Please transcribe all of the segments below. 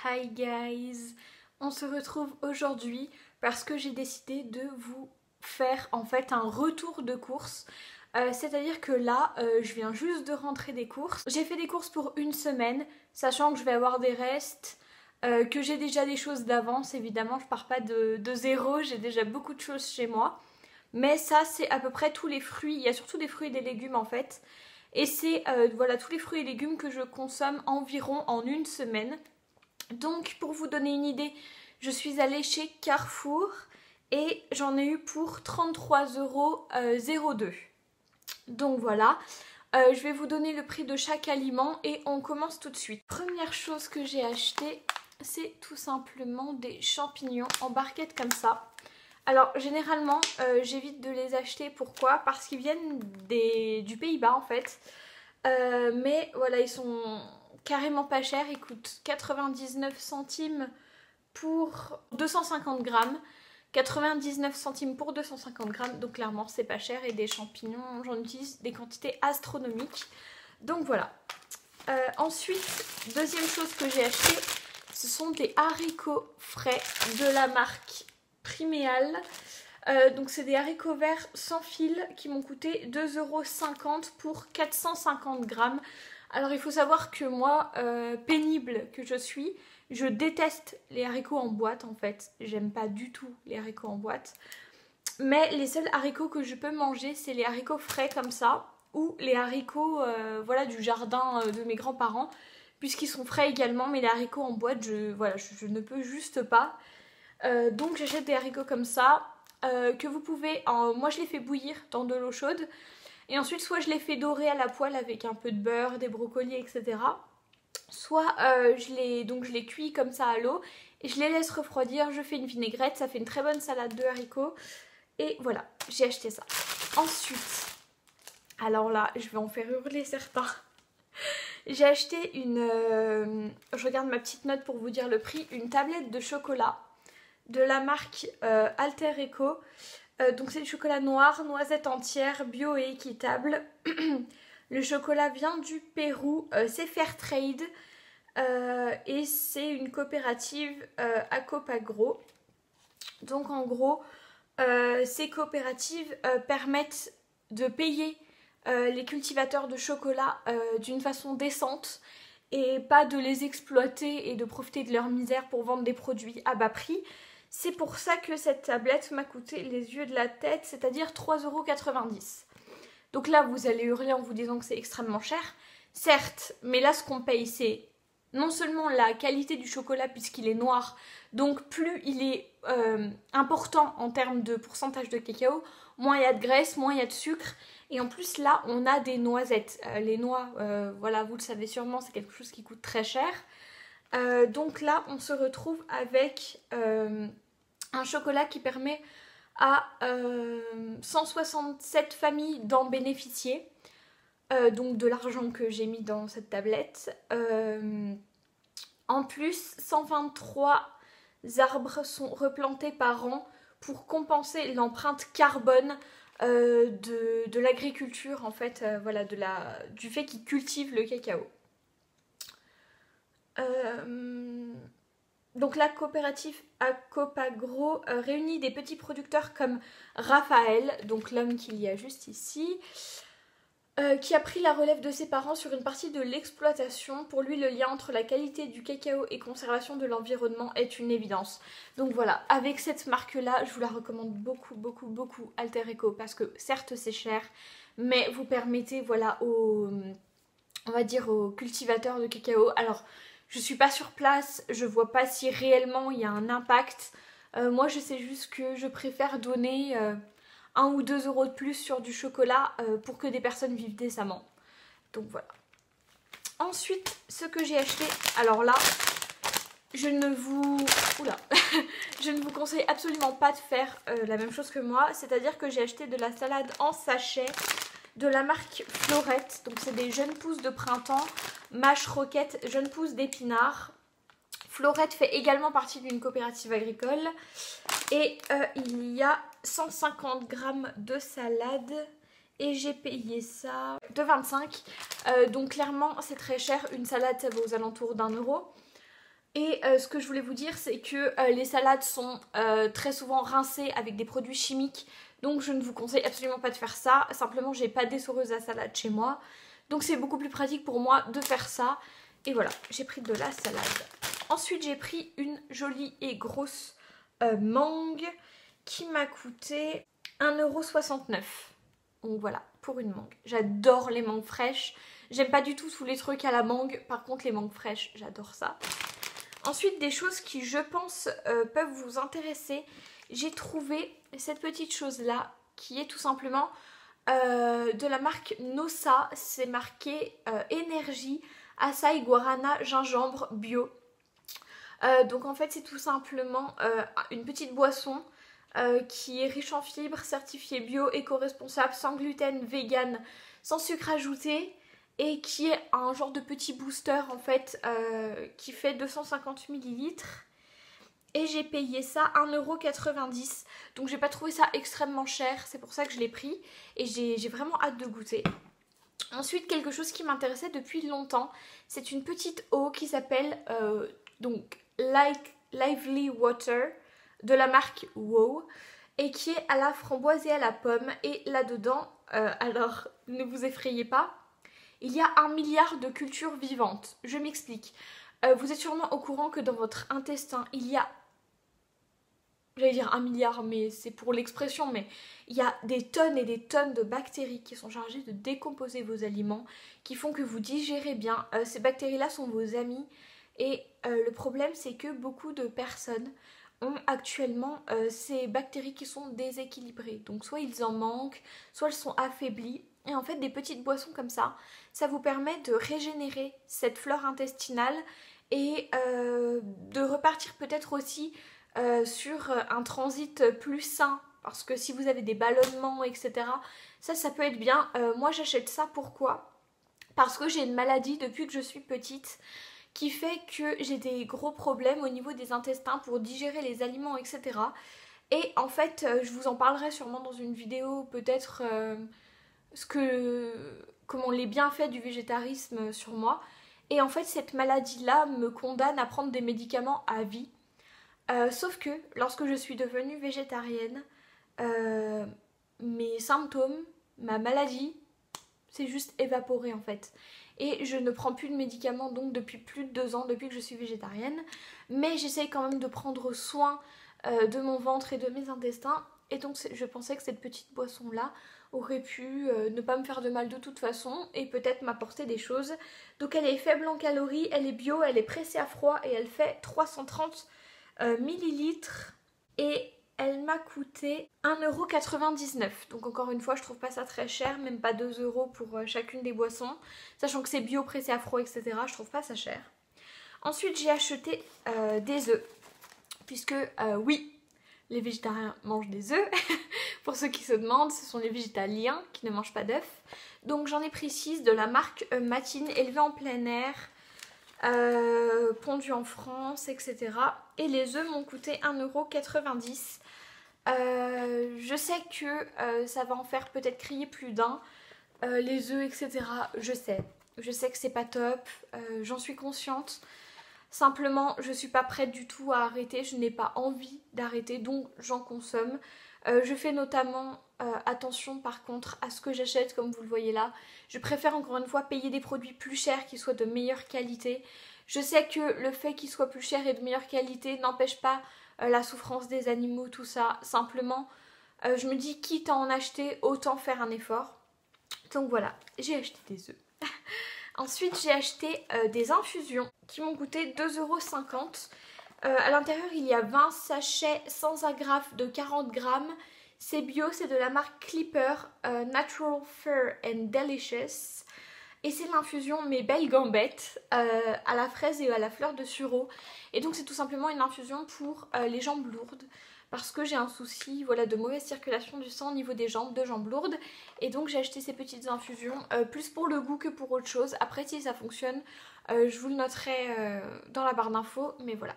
Hi guys, on se retrouve aujourd'hui parce que j'ai décidé de vous faire en fait un retour de course. C'est-à-dire que là, je viens juste de rentrer des courses. J'ai fait des courses pour une semaine, sachant que je vais avoir des restes, que j'ai déjà des choses d'avance. Évidemment, je pars pas de zéro, j'ai déjà beaucoup de choses chez moi. Mais ça, c'est à peu près tous les fruits. Il y a surtout des fruits et des légumes en fait. Et c'est voilà tous les fruits et légumes que je consomme environ en une semaine. Donc pour vous donner une idée, je suis allée chez Carrefour et j'en ai eu pour 33,02 €. Donc voilà, je vais vous donner le prix de chaque aliment et on commence tout de suite. Première chose que j'ai acheté, c'est tout simplement des champignons en barquette comme ça. Alors généralement j'évite de les acheter, pourquoi? Parce qu'ils viennent du Pays-Bas en fait. Mais voilà, ils sont carrément pas chers, ils coûtent 99 centimes pour 250 grammes. 99 centimes pour 250 grammes, donc clairement c'est pas cher. Et des champignons, j'en utilise des quantités astronomiques. Donc voilà. Ensuite, deuxième chose que j'ai acheté, ce sont des haricots frais de la marque Priméal. Donc c'est des haricots verts sans fil qui m'ont coûté 2,50 € pour 450 grammes. Alors il faut savoir que moi, pénible que je suis, je déteste les haricots en boîte en fait. J'aime pas du tout les haricots en boîte. Mais les seuls haricots que je peux manger, c'est les haricots frais comme ça, ou les haricots voilà, du jardin de mes grands-parents, puisqu'ils sont frais également. Mais les haricots en boîte, je ne peux juste pas. Donc j'achète des haricots comme ça. Que vous pouvez, moi je les fais bouillir dans de l'eau chaude et ensuite soit je les fais dorer à la poêle avec un peu de beurre, des brocolis, etc. Soit je les cuis comme ça à l'eau et je les laisse refroidir, je fais une vinaigrette, ça fait une très bonne salade de haricots et voilà, j'ai acheté ça. Ensuite, alors là je vais en faire hurler certains. J'ai acheté je regarde ma petite note pour vous dire le prix, une tablette de chocolat de la marque Alter Eco. Donc c'est du chocolat noir, noisette entière, bio et équitable. Le chocolat vient du Pérou, c'est Fairtrade et c'est une coopérative Acopagro. Donc en gros, ces coopératives permettent de payer les cultivateurs de chocolat d'une façon décente et pas de les exploiter et de profiter de leur misère pour vendre des produits à bas prix. C'est pour ça que cette tablette m'a coûté les yeux de la tête, c'est-à-dire 3,90 €. Donc là, vous allez hurler en vous disant que c'est extrêmement cher. Certes, mais là, ce qu'on paye, c'est non seulement la qualité du chocolat puisqu'il est noir, donc plus il est important en termes de pourcentage de cacao, moins il y a de graisse, moins il y a de sucre. Et en plus, là, on a des noisettes. Les noix, voilà, vous le savez sûrement, c'est quelque chose qui coûte très cher. Donc là, on se retrouve avec un chocolat qui permet à 167 familles d'en bénéficier. Donc de l'argent que j'ai mis dans cette tablette. En plus, 123 arbres sont replantés par an pour compenser l'empreinte carbone de l'agriculture, en fait, voilà, du fait qu'ils cultivent le cacao. Donc la coopérative Acopagro réunit des petits producteurs comme Raphaël, donc l'homme qu'il y a juste ici, qui a pris la relève de ses parents sur une partie de l'exploitation. Pour lui, le lien entre la qualité du cacao et conservation de l'environnement est une évidence. Donc voilà, avec cette marque-là, je vous la recommande beaucoup, beaucoup, beaucoup, Alter Eco, parce que certes c'est cher, mais vous permettez, voilà, on va dire aux cultivateurs de cacao. Alors, je suis pas sur place, je vois pas si réellement il y a un impact. Moi, je sais juste que je préfère donner 1 ou 2 € de plus sur du chocolat pour que des personnes vivent décemment. Donc voilà. Ensuite, ce que j'ai acheté, alors là, je ne vous conseille absolument pas de faire la même chose que moi. C'est-à-dire que j'ai acheté de la salade en sachet de la marque Florette. Donc c'est des jeunes pousses de printemps, mâche roquette, jeunes pousses d'épinards. Florette fait également partie d'une coopérative agricole. Et il y a 150 grammes de salade. Et j'ai payé ça 2,25 €. Donc clairement c'est très cher. Une salade ça vaut aux alentours d'1 €. Et ce que je voulais vous dire, c'est que les salades sont très souvent rincées avec des produits chimiques. Donc je ne vous conseille absolument pas de faire ça. Simplement, j'ai pas d'essoreuse à salade chez moi. Donc c'est beaucoup plus pratique pour moi de faire ça. Et voilà, j'ai pris de la salade. Ensuite, j'ai pris une jolie et grosse mangue qui m'a coûté 1,69 €. Donc voilà, pour une mangue. J'adore les mangues fraîches. J'aime pas du tout tous les trucs à la mangue. Par contre, les mangues fraîches, j'adore ça. Ensuite, des choses qui, je pense, peuvent vous intéresser. J'ai trouvé cette petite chose-là, qui est tout simplement de la marque Nossa. C'est marqué énergie, açaï, guarana, gingembre, bio. Donc en fait, c'est tout simplement une petite boisson qui est riche en fibres, certifiée bio, éco-responsable, sans gluten, vegan, sans sucre ajouté. Et qui est un genre de petit booster en fait qui fait 250 ml. Et j'ai payé ça 1,90 €. Donc j'ai pas trouvé ça extrêmement cher, c'est pour ça que je l'ai pris. Et j'ai vraiment hâte de goûter. Ensuite, quelque chose qui m'intéressait depuis longtemps, c'est une petite eau qui s'appelle donc Lively Water de la marque WOW. Et qui est à la framboise et à la pomme. Et là-dedans, alors ne vous effrayez pas, il y a 1 milliard de cultures vivantes. Je m'explique. Vous êtes sûrement au courant que dans votre intestin, il y a... J'allais dire 1 milliard, mais c'est pour l'expression, mais il y a des tonnes et des tonnes de bactéries qui sont chargées de décomposer vos aliments, qui font que vous digérez bien. Ces bactéries-là sont vos amis. Et le problème, c'est que beaucoup de personnes ont actuellement ces bactéries qui sont déséquilibrées. Donc soit ils en manquent, soit elles sont affaiblies. Et en fait, des petites boissons comme ça vous permet de régénérer cette flore intestinale et de repartir peut-être aussi sur un transit plus sain. Parce que si vous avez des ballonnements, etc., ça peut être bien. Moi, j'achète ça, pourquoi ? Parce que j'ai une maladie depuis que je suis petite qui fait que j'ai des gros problèmes au niveau des intestins pour digérer les aliments, etc. Et en fait, je vous en parlerai sûrement dans une vidéo, peut-être... comment les bienfaits du végétarisme sur moi. Et en fait, cette maladie-là me condamne à prendre des médicaments à vie. Sauf que lorsque je suis devenue végétarienne, mes symptômes, ma maladie, c'est juste évaporé en fait. Et je ne prends plus de médicaments donc depuis plus de 2 ans, depuis que je suis végétarienne. Mais j'essaye quand même de prendre soin de mon ventre et de mes intestins. Et donc je pensais que cette petite boisson-là aurait pu ne pas me faire de mal de toute façon et peut-être m'apporter des choses. Donc elle est faible en calories, elle est bio, elle est pressée à froid et elle fait 330 millilitres. Et elle m'a coûté 1,99 €. Donc encore une fois, je trouve pas ça très cher, même pas 2 € pour chacune des boissons. Sachant que c'est bio, pressé à froid, etc. Je trouve pas ça cher. Ensuite, j'ai acheté des œufs. Puisque, oui, les végétariens mangent des œufs. Pour ceux qui se demandent, ce sont les végétaliens qui ne mangent pas d'œufs. Donc j'en ai pris 6 de la marque Matine, élevée en plein air, pondue en France, etc. Et les œufs m'ont coûté 1,90 €. Je sais que ça va en faire peut-être crier plus d'un. Les œufs, etc. Je sais que c'est pas top, j'en suis consciente. Simplement, je suis pas prête du tout à arrêter, je n'ai pas envie d'arrêter, donc j'en consomme. Je fais notamment attention par contre à ce que j'achète, comme vous le voyez là. Je préfère encore une fois payer des produits plus chers qui soient de meilleure qualité. Je sais que le fait qu'ils soient plus chers et de meilleure qualité n'empêche pas la souffrance des animaux, tout ça. Simplement, je me dis quitte à en acheter, autant faire un effort. Donc voilà, j'ai acheté des œufs. Ensuite, j'ai acheté des infusions qui m'ont coûté 2,50 €. À l'intérieur, il y a 20 sachets sans agrafe de 40 grammes. C'est bio, c'est de la marque Clipper, Natural Fair and Delicious. Et c'est l'infusion Mes Belles Gambettes à la fraise et à la fleur de sureau. Et donc c'est tout simplement une infusion pour les jambes lourdes. Parce que j'ai un souci de mauvaise circulation du sang au niveau des jambes, de jambes lourdes. Et donc j'ai acheté ces petites infusions, plus pour le goût que pour autre chose. Après si ça fonctionne, je vous le noterai dans la barre d'infos. Mais voilà.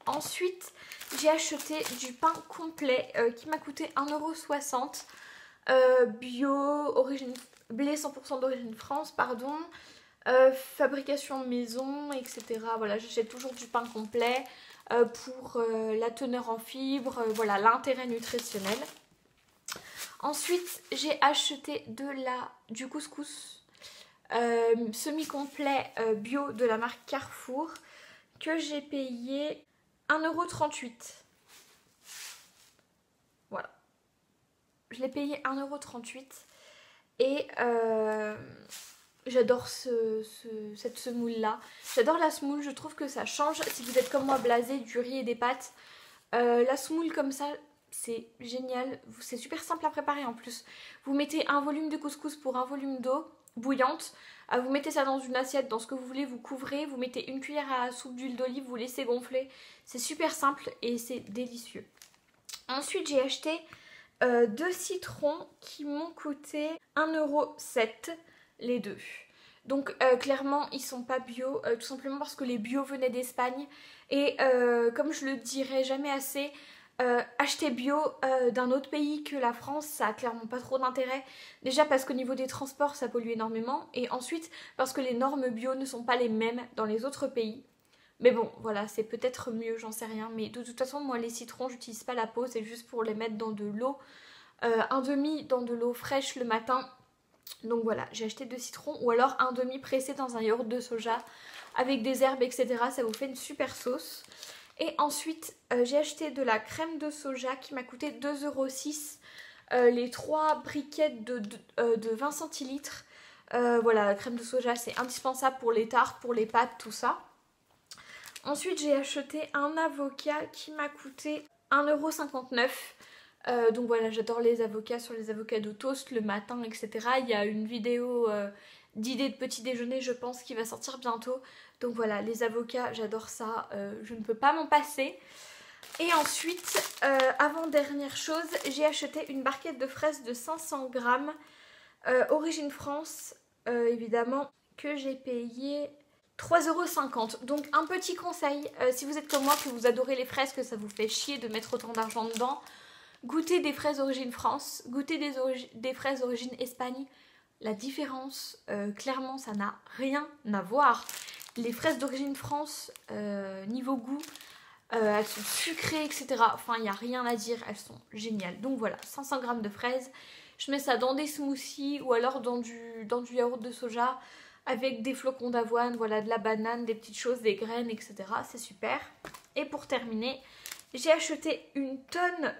Ensuite, j'ai acheté du pain complet qui m'a coûté 1,60 €. Bio, origine blé 100% d'origine France, pardon. Fabrication maison, etc. Voilà, j'achète toujours du pain complet pour la teneur en fibres, voilà, l'intérêt nutritionnel. Ensuite, j'ai acheté du couscous semi-complet bio de la marque Carrefour que j'ai payé 1,38 €. Voilà. Je l'ai payé 1,38 € et j'adore cette semoule là. J'adore la semoule, je trouve que ça change. Si vous êtes comme moi blasé du riz et des pâtes, la semoule comme ça, c'est génial. C'est super simple à préparer en plus. Vous mettez un volume de couscous pour un volume d'eau bouillante. Vous mettez ça dans une assiette, dans ce que vous voulez, vous couvrez. Vous mettez une cuillère à soupe d'huile d'olive, vous laissez gonfler. C'est super simple et c'est délicieux. Ensuite, j'ai acheté 2 citrons qui m'ont coûté 1,07 € les deux. Donc clairement ils sont pas bio, tout simplement parce que les bio venaient d'Espagne. Et comme je le dirai jamais assez, acheter bio d'un autre pays que la France, ça a clairement pas trop d'intérêt. Déjà parce qu'au niveau des transports ça pollue énormément, et ensuite parce que les normes bio ne sont pas les mêmes dans les autres pays. Mais bon, voilà, c'est peut-être mieux, j'en sais rien. Mais de toute façon, moi, les citrons, j'utilise pas la peau, c'est juste pour les mettre dans de l'eau. Un demi dans de l'eau fraîche le matin. Donc voilà, j'ai acheté 2 citrons. Ou alors un demi pressé dans un yaourt de soja avec des herbes, etc. Ça vous fait une super sauce. Et ensuite, j'ai acheté de la crème de soja qui m'a coûté 2,06 €. Les 3 briquettes de 20 centilitres. Voilà, la crème de soja, c'est indispensable pour les tartes, pour les pâtes, tout ça. Ensuite, j'ai acheté un avocat qui m'a coûté 1,59 €. Donc voilà, j'adore les avocats, sur les avocats de toast le matin, etc. Il y a une vidéo d'idées de petit déjeuner, je pense, qui va sortir bientôt. Donc voilà, les avocats, j'adore ça, je ne peux pas m'en passer. Et ensuite, avant-dernière chose, j'ai acheté une barquette de fraises de 500 grammes, origine France, évidemment, que j'ai payé 3,50 €. Donc un petit conseil, si vous êtes comme moi, que vous adorez les fraises, que ça vous fait chier de mettre autant d'argent dedans, goûtez des fraises origine France, goûtez des fraises origine Espagne. La différence, clairement, ça n'a rien à voir. Les fraises d'origine France, niveau goût, elles sont sucrées, etc. Enfin, il n'y a rien à dire, elles sont géniales. Donc voilà, 500 grammes de fraises. Je mets ça dans des smoothies ou alors dans du yaourt de soja avec des flocons d'avoine, voilà, de la banane, des petites choses, des graines, etc. C'est super. Et pour terminer, j'ai acheté une tonne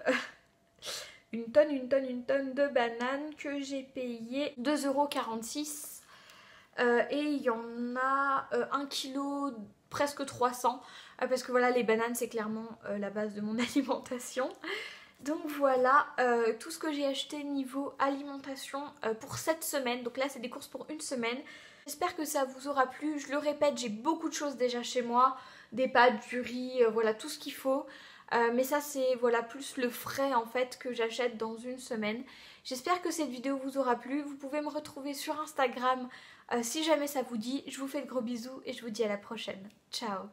de bananes que j'ai payé 2,46 €. Et il y en a 1 kg, presque 300. Parce que voilà, les bananes, c'est clairement la base de mon alimentation. Donc voilà, tout ce que j'ai acheté niveau alimentation pour cette semaine. Donc là, c'est des courses pour une semaine. J'espère que ça vous aura plu. Je le répète, j'ai beaucoup de choses déjà chez moi. Des pâtes, du riz, voilà, tout ce qu'il faut. Mais ça, c'est voilà, plus le frais en fait que j'achète dans une semaine. J'espère que cette vidéo vous aura plu. Vous pouvez me retrouver sur Instagram si jamais ça vous dit. Je vous fais de gros bisous et je vous dis à la prochaine. Ciao!